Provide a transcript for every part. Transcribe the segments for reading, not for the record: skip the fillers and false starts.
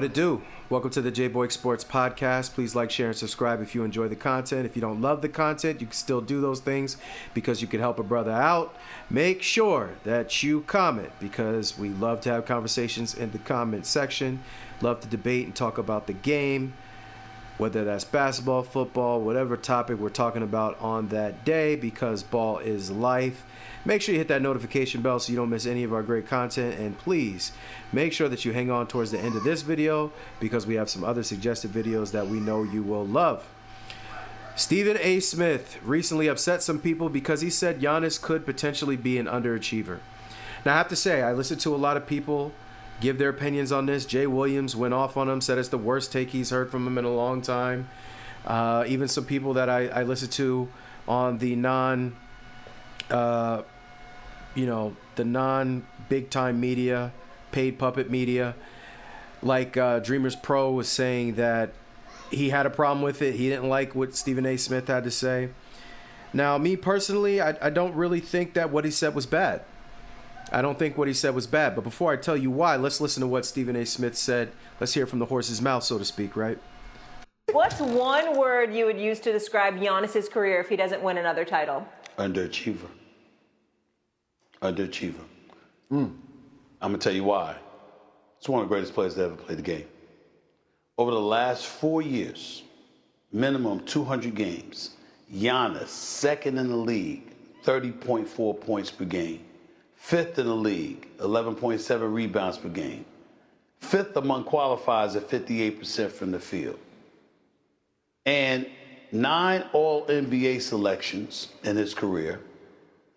What it do? Welcome to the J-Boy Sports Podcast. Please like, share, and subscribe if you enjoy the content. If you don't love the content, you can still do those things because you can help a brother out. Make sure that you comment because we love to have conversations in the comment section. Love to debate and talk about the game, whether that's basketball, football, whatever topic we're talking about on that day, because ball is life. Make sure you hit that notification bell so you don't miss any of our great content. And please make sure that you hang on towards the end of this video because we have some other suggested videos that we know you will love. Stephen A. Smith recently upset some people because he said Giannis could potentially be an underachiever. Now, I have to say, I listened to a lot of people give their opinions on this. Jay Williams went off on him, said it's the worst take he's heard from him in a long time. Even some people that I listened to on the the non-big time media, paid puppet media, like Dreamers Pro was saying that he had a problem with it. He didn't like what Stephen A. Smith had to say. Now, me personally, I don't really think that what he said was bad. I don't think what he said was bad. But before I tell you why, let's listen to what Stephen A. Smith said. Let's hear it from the horse's mouth, so to speak, right? What's one word you would use to describe Giannis's career if he doesn't win another title? Underachiever. Underachiever. I'm going to tell you why. It's one of the greatest players to ever play the game. Over the last 4 years, minimum 200 games, Giannis, second in the league, 30.4 points per game. Fifth in the league, 11.7 rebounds per game. Fifth among qualifiers at 58% from the field. And 9 All-NBA selections in his career,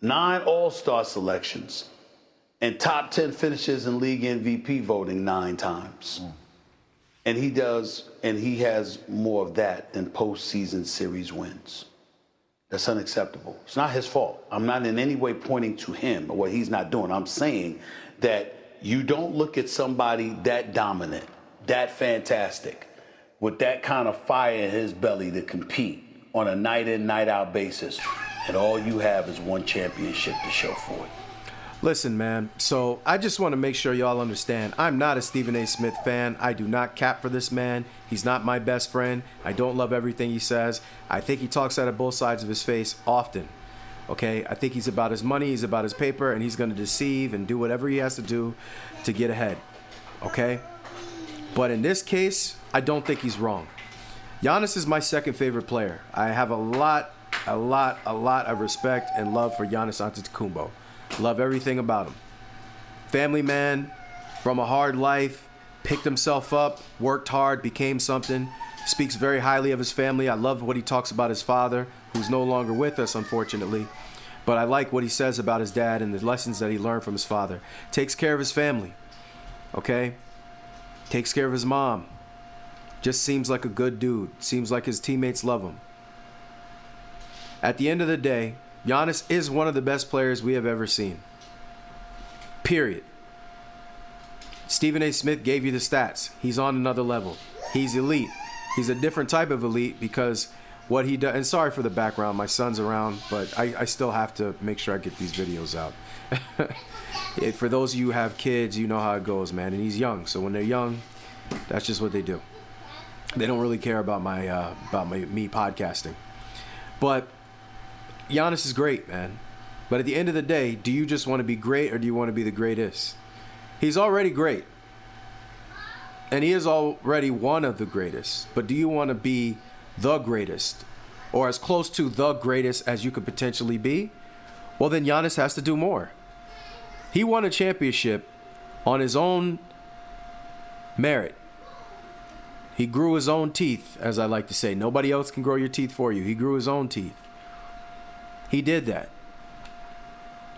9 All-Star selections, and top 10 finishes in league MVP voting 9 times. And he has more of that than postseason series wins. That's unacceptable. It's not his fault. I'm not in any way pointing to him or what he's not doing. I'm saying that you don't look at somebody that dominant, that fantastic, with that kind of fire in his belly to compete on a night-in, night-out basis, and all you have is one championship to show for it. Listen, man, so I just want to make sure y'all understand, I'm not a Stephen A. Smith fan. I do not cap for this man. He's not my best friend. I don't love everything he says. I think he talks out of both sides of his face often, okay? I think he's about his money, he's about his paper, and he's going to deceive and do whatever he has to do to get ahead, okay? But in this case, I don't think he's wrong. Giannis is my second favorite player. I have a lot of respect and love for Giannis Antetokounmpo. Love everything about him. Family man, from a hard life, picked himself up, worked hard, became something, speaks very highly of his family. I love what he talks about his father, who's no longer with us, unfortunately. But I like what he says about his dad and the lessons that he learned from his father. Takes care of his family, okay? Takes care of his mom. Just seems like a good dude. Seems like his teammates love him. At the end of the day, Giannis is one of the best players we have ever seen. Period. Stephen A. Smith gave you the stats. He's on another level. He's elite. He's a different type of elite because what he does, and sorry for the background, my son's around, but I still have to make sure I get these videos out. For those of you who have kids, you know how it goes, man. And he's young, so when they're young, that's just what they do. They don't really care about me podcasting. But Giannis is great, man. But at the end of the day, do you just want to be great or do you want to be the greatest? He's already great. And he is already one of the greatest. But do you want to be the greatest or as close to the greatest as you could potentially be? Well, then Giannis has to do more. He won a championship on his own merit. He grew his own teeth, as I like to say. Nobody else can grow your teeth for you. He grew his own teeth. He did that.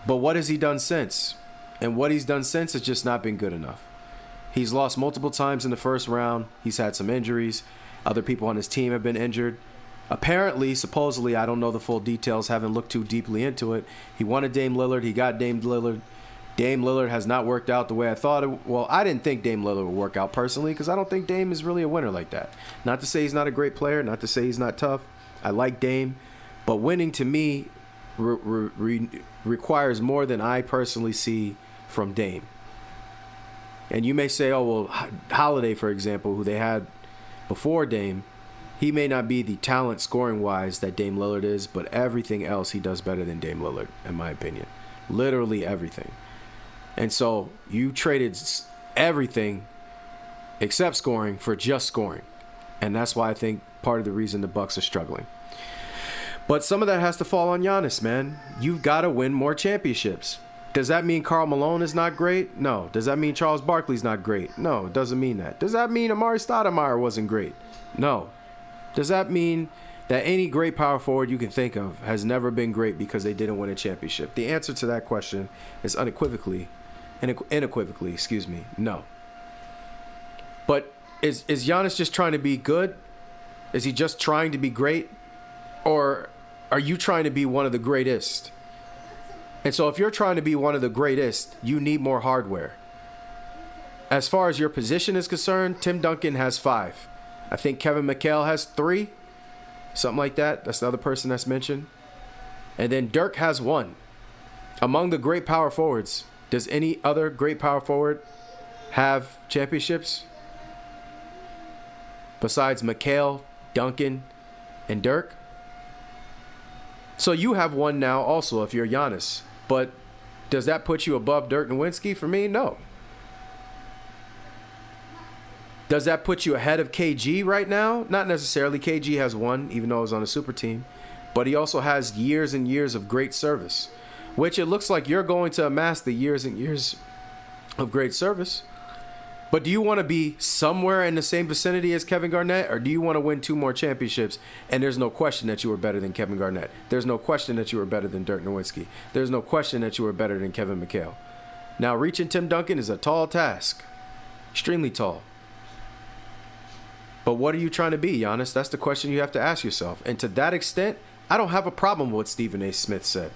But what has he done since? And what he's done since has just not been good enough. He's lost multiple times in the first round. He's had some injuries. Other people on his team have been injured. Apparently, supposedly, I don't know the full details, haven't looked too deeply into it. He wanted Dame Lillard. He got Dame Lillard. Dame Lillard has not worked out the way I thought it. Well, I didn't think Dame Lillard would work out personally because I don't think Dame is really a winner like that. Not to say he's not a great player, not to say he's not tough. I like Dame. But winning to me requires more than I personally see from Dame. And you may say, oh, well, Holiday, for example, who they had before Dame, he may not be the talent scoring-wise that Dame Lillard is, but everything else he does better than Dame Lillard, in my opinion. Literally everything. And so you traded everything except scoring for just scoring. And that's why I think part of the reason the Bucks are struggling. But some of that has to fall on Giannis, man. You've got to win more championships. Does that mean Karl Malone is not great? No. Does that mean Charles Barkley's not great? No, it doesn't mean that. Does that mean Amari Stoudemire wasn't great? No. Does that mean that any great power forward you can think of has never been great because they didn't win a championship? The answer to that question is unequivocally, no. But is Giannis just trying to be good? Is he just trying to be great? Or are you trying to be one of the greatest? And so if you're trying to be one of the greatest, you need more hardware. As far as your position is concerned, Tim Duncan has 5. I think Kevin McHale has 3. Something like that. That's the other person that's mentioned. And then Dirk has 1. Among the great power forwards, does any other great power forward have championships? Besides McHale, Duncan, and Dirk? So you have 1 now also if you're Giannis. But does that put you above Dirk Nowitzki? For me, no. Does that put you ahead of KG right now? Not necessarily. KG has 1, even though he was on a super team. But he also has years and years of great service, which it looks like you're going to amass the years and years of great service. But do you want to be somewhere in the same vicinity as Kevin Garnett, or do you want to win 2 more championships and there's no question that you were better than Kevin Garnett? There's no question that you were better than Dirk Nowitzki. There's no question that you were better than Kevin McHale. Now, reaching Tim Duncan is a tall task. Extremely tall. But what are you trying to be, Giannis? That's the question you have to ask yourself. And to that extent, I don't have a problem with what Stephen A. Smith said.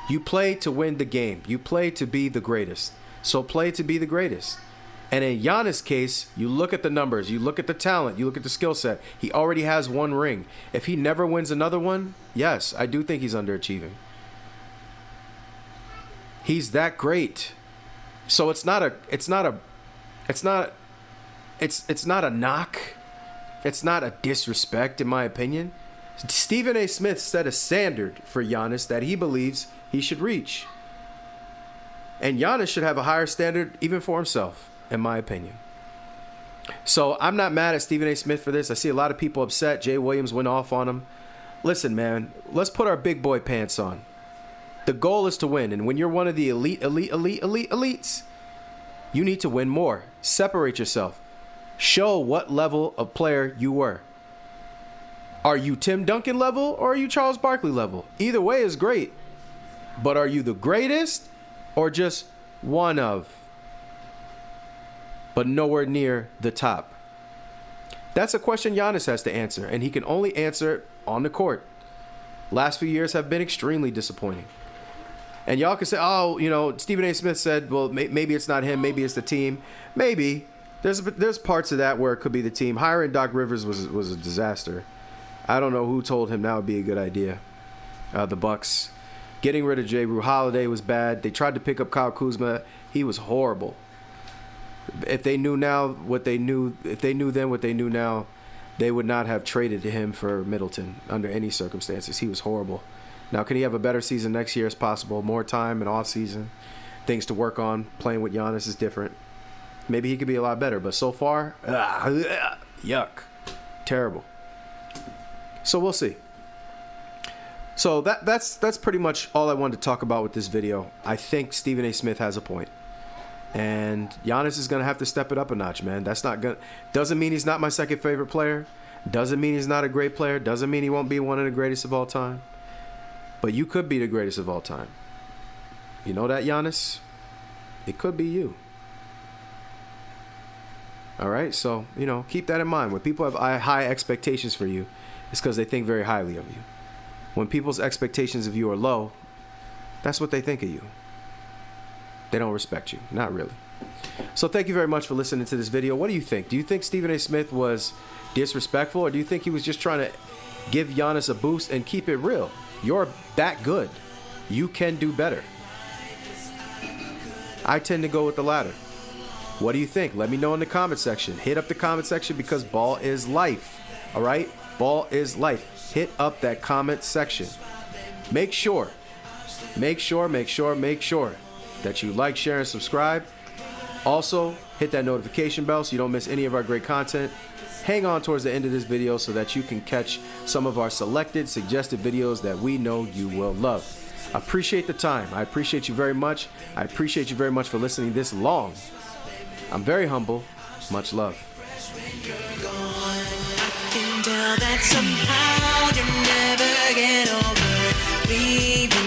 You play to win the game. You play to be the greatest. So play to be the greatest. And in Giannis' case, you look at the numbers, you look at the talent, you look at the skill set. He already has 1 ring. If he never wins another one, yes, I do think he's underachieving. He's that great. So it's not a knock. It's not a disrespect, in my opinion. Stephen A. Smith set a standard for Giannis that he believes he should reach. And Giannis should have a higher standard even for himself, in my opinion. So I'm not mad at Stephen A. Smith for this. I see a lot of people upset. Jay Williams went off on him. Listen, man, let's put our big boy pants on. The goal is to win. And when you're one of the elites, you need to win more. Separate yourself. Show what level of player you were. Are you Tim Duncan level or are you Charles Barkley level? Either way is great. But are you the greatest or just one of? But nowhere near the top. That's a question Giannis has to answer, and he can only answer it on the court. Last few years have been extremely disappointing. And y'all can say, oh, Stephen A. Smith said, well, maybe it's not him, maybe it's the team. Maybe. There's parts of that where it could be the team. Hiring Doc Rivers was a disaster. I don't know who told him that would be a good idea. The Bucks. Getting rid of Jrue Holiday was bad. They tried to pick up Kyle Kuzma. He was horrible. If they knew then what they knew now, they would not have traded him for Middleton under any circumstances. He was horrible. Now, can he have a better season next year as possible? More time and off season, things to work on. Playing with Giannis is different. Maybe he could be a lot better, but so far, yuck, terrible. So we'll see. So that's pretty much all I wanted to talk about with this video. I think Stephen A. Smith has a point. And Giannis is going to have to step it up a notch, man. Doesn't mean he's not my second favorite player. Doesn't mean he's not a great player. Doesn't mean he won't be one of the greatest of all time. But you could be the greatest of all time. You know that, Giannis? It could be you. All right? So, keep that in mind. When people have high expectations for you, it's because they think very highly of you. When people's expectations of you are low, that's what they think of you. They don't respect you. Not really. So thank you very much for listening to this video. What do you think? Do you think Stephen A. Smith was disrespectful, or do you think he was just trying to give Giannis a boost and keep it real? You're that good. You can do better. I tend to go with the latter. What do you think? Let me know in the comment section. Hit up the comment section because ball is life. All right? Ball is life. Hit up that comment section. Make sure that you like, share, and subscribe. Also, hit that notification bell so you don't miss any of our great content. Hang on towards the end of this video so that you can catch some of our selected, suggested videos that we know you will love. I appreciate the time. I appreciate you very much. I appreciate you very much for listening this long. I'm very humble. Much love. That somehow you never get over leaving.